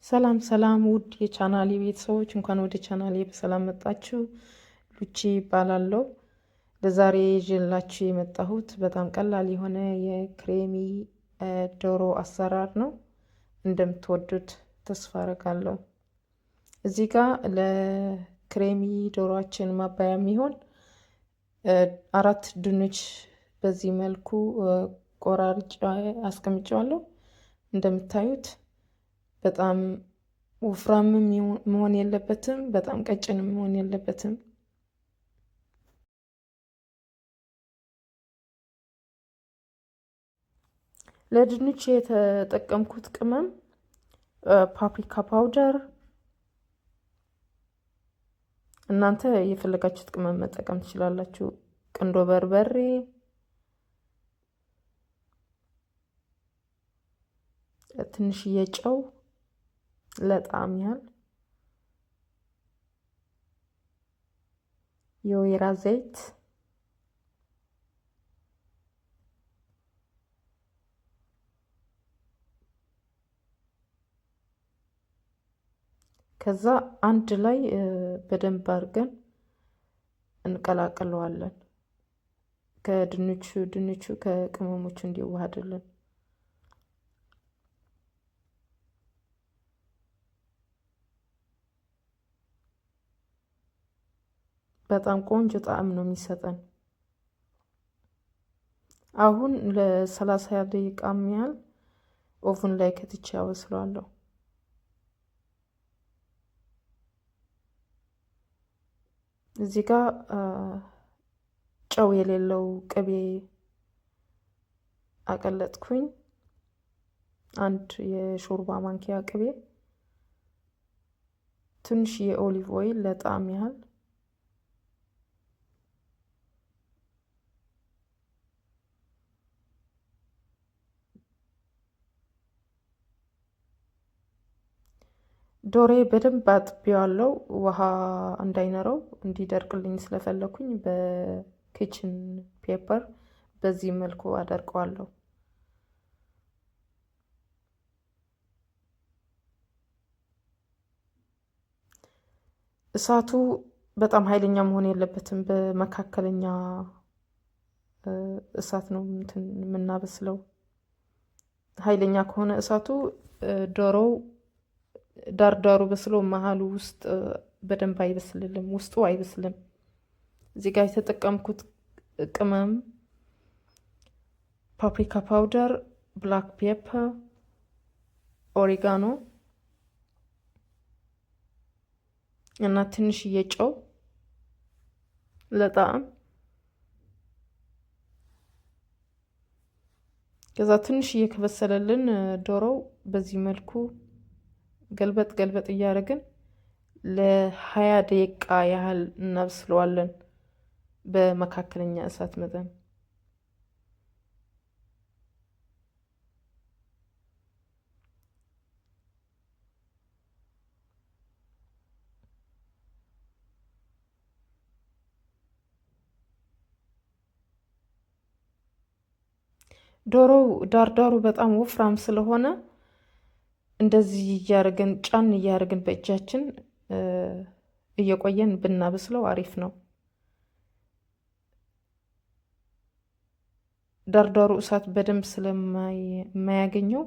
ሰላም ሰላም ውድ የቻናሌ ቤተሰቦች እንኳን ወደ ቻናሌ በሰላም መጣችሁ። ሉቺ ይባላለሁ። ለዛሬ ይዤላችሁ የመጣሁት በጣም ቀላል የሆነ የክሬሚ ዶሮ አሰራር ነው። እንደምትወዱት ተስፋ አደርጋለሁ። እዚህ ጋር ለክሬሚ ዶሮአችን ማባያ የሚሆን 4 ድንች በዚህ መልኩ ቆራርጬ አስቀምጬዋለሁ። እንደምታዩት በጣም ወፍራምም መሆን የለበትም፣ በጣም ቀጭንም መሆን የለበትም። ለድንች የተጠቀምኩት ቅመም ፓፕሪካ ፓውደር፣ እናንተ የፈለጋችሁት ቅመም መጠቀም ትችላላችሁ። ቁንዶ በርበሬ፣ ትንሽዬ ጨው ለጣዕም ያህል፣ የወይራ ዘይት፣ ከዛ አንድ ላይ በደንብ አድርገን እንቀላቅለዋለን ድንቹ ከቅመሞቹ እንዲዋሃድልን። በጣም ቆንጆ ጣዕም ነው የሚሰጠን። አሁን ለ30 ደቂቃ ያህል ኦቭን ላይ ከትቼ አበስለዋለሁ። እዚህ ጋር ጨው የሌለው ቅቤ አቀለጥኩኝ፣ 1 የሾርባ ማንኪያ ቅቤ፣ ትንሽ የኦሊቭ ኦይል ለጣዕም ያህል፣ ዶሬ በደንብ አጥቤዋለሁ። ውሃ እንዳይኖረው እንዲደርቅልኝ ስለፈለኩኝ በኪችን ፔፐር በዚህ መልኩ አደርቀዋለሁ። እሳቱ በጣም ኃይለኛ መሆን የለበትም። በመካከለኛ እሳት ነው የምናበስለው። ኃይለኛ ከሆነ እሳቱ ዶሮው ዳርዳሩ በስሎ መሀሉ ውስጥ በደንብ አይበስልልም፣ ውስጡ አይበስልም። እዚህ ጋር የተጠቀምኩት ቅመም ፓፕሪካ ፓውደር፣ ብላክ ፔፐር፣ ኦሪጋኖ እና ትንሽዬ ጨው ለጣዕም። ከዛ ትንሽዬ ከበሰለልን ዶሮው በዚህ መልኩ ገልበጥ እያደረግን ለ20 ደቂቃ ያህል እናበስለዋለን በመካከለኛ እሳት መጠን። ዶሮው ዳርዳሩ በጣም ወፍራም ስለሆነ እንደዚህ እያደረግን ጫን እያደረግን በእጃችን እየቆየን ብናበስለው አሪፍ ነው። ዳርዳሩ እሳት በደንብ ስለማያገኘው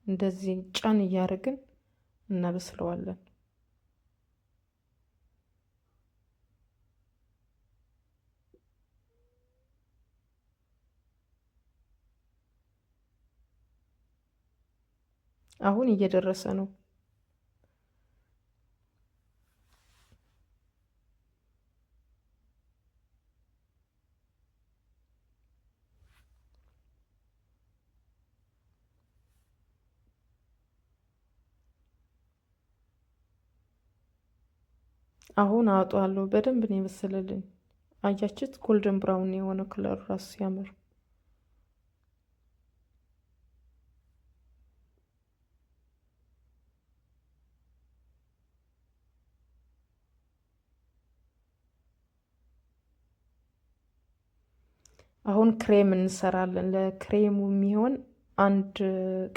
እንደዚህ ጫን እያደረግን እናበስለዋለን። አሁን እየደረሰ ነው። አሁን አወጣዋለሁ። በደንብ ነው የበሰለልኝ። አያችሁት? ጎልደን ብራውን የሆነ ከለር ራሱ ሲያምር። አሁን ክሬም እንሰራለን። ለክሬሙ የሚሆን አንድ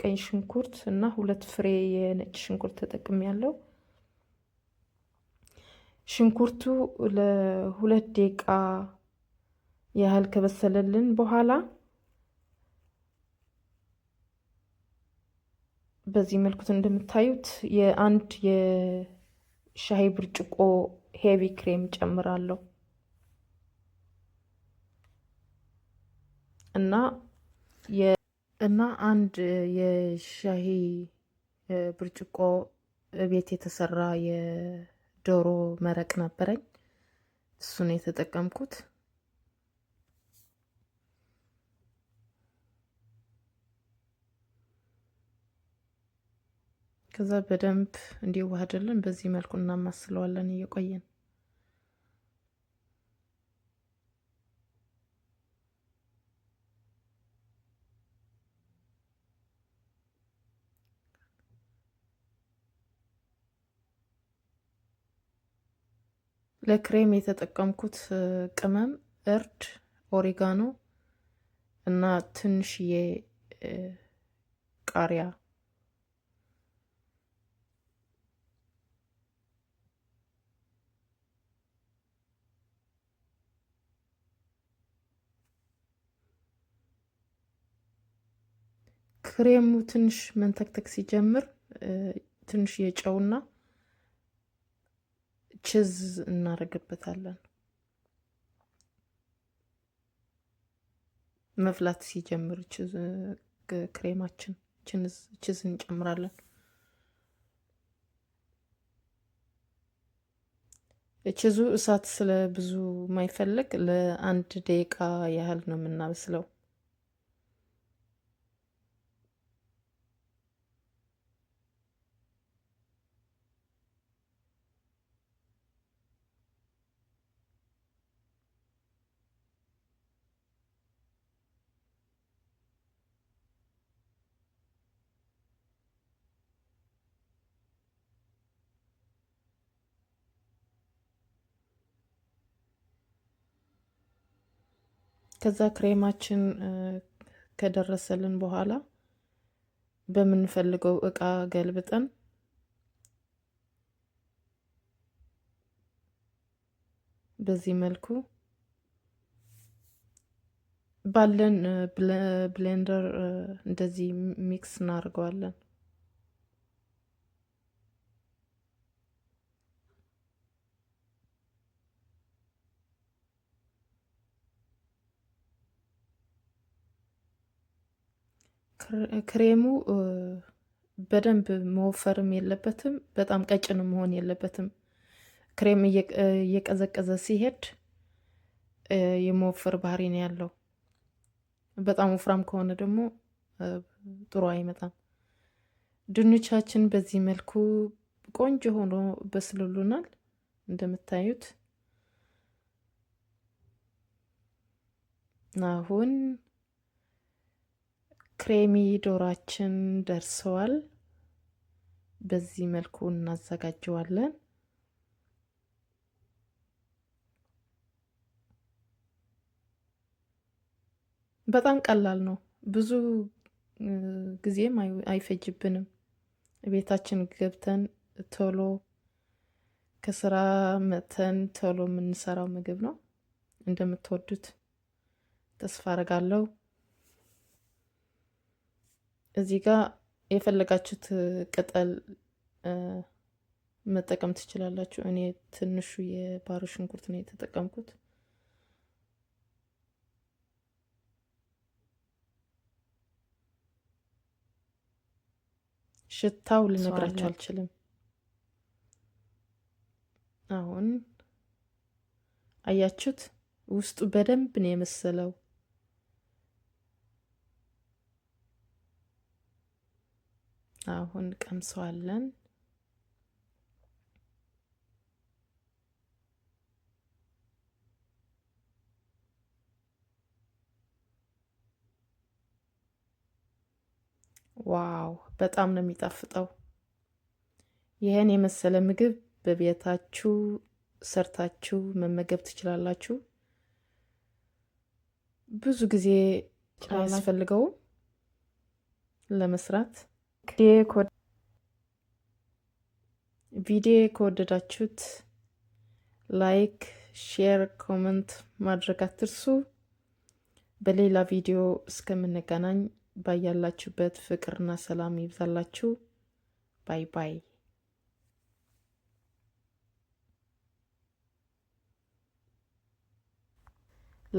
ቀይ ሽንኩርት እና 2 ፍሬ የነጭ ሽንኩርት ተጠቅሜያለሁ። ሽንኩርቱ ለ2 ደቂቃ ያህል ከበሰለልን በኋላ በዚህ መልኩ እንደምታዩት የአንድ የሻይ ብርጭቆ ሄቪ ክሬም ጨምራለሁ እና አንድ የሻይ ብርጭቆ ቤት የተሰራ የዶሮ መረቅ ነበረኝ። እሱን የተጠቀምኩት። ከዛ በደንብ እንዲዋሃድልን በዚህ መልኩ እናማስለዋለን እየቆየን። ለክሬም የተጠቀምኩት ቅመም እርድ፣ ኦሪጋኖ እና ትንሽዬ ቃሪያ። ክሬሙ ትንሽ መንተክተክ ሲጀምር ትንሽ የጨውና ቺዝ እናደርግበታለን። መፍላት ሲጀምር ክሬማችን ቺዝ እንጨምራለን። ቺዙ እሳት ስለ ብዙ ማይፈልግ ለ1 ደቂቃ ያህል ነው የምናበስለው። ከዛ ክሬማችን ከደረሰልን በኋላ በምንፈልገው እቃ ገልብጠን በዚህ መልኩ ባለን ብሌንደር እንደዚህ ሚክስ እናደርገዋለን። ክሬሙ በደንብ መወፈርም የለበትም፣ በጣም ቀጭን መሆን የለበትም። ክሬም እየቀዘቀዘ ሲሄድ የመወፈር ባህሪ ነው ያለው። በጣም ወፍራም ከሆነ ደግሞ ጥሩ አይመጣም። ድንቻችን በዚህ መልኩ ቆንጆ ሆኖ በስልሉናል እንደምታዩት። አሁን ክሬሚ ዶሯችን ደርሰዋል። በዚህ መልኩ እናዘጋጀዋለን። በጣም ቀላል ነው። ብዙ ጊዜም አይፈጅብንም። ቤታችን ገብተን ቶሎ ከስራ መተን ቶሎ የምንሰራው ምግብ ነው። እንደምትወዱት ተስፋ አደርጋለሁ። እዚህ ጋር የፈለጋችሁት ቅጠል መጠቀም ትችላላችሁ። እኔ ትንሹ የባሮ ሽንኩርት ነው የተጠቀምኩት። ሽታው ልነግራችሁ አልችልም። አሁን አያችሁት? ውስጡ በደንብ ነው የመሰለው። አሁን ቀምሰዋለን። ዋው በጣም ነው የሚጣፍጠው። ይህን የመሰለ ምግብ በቤታችሁ ሰርታችሁ መመገብ ትችላላችሁ። ብዙ ጊዜ አያስፈልገውም። ለመስራት። ቪዲዮ ከወደዳችሁት ላይክ፣ ሼር፣ ኮመንት ማድረግ አትርሱ። በሌላ ቪዲዮ እስከምንገናኝ ባያላችሁበት ፍቅርና ሰላም ይብዛላችሁ። ባይ ባይ።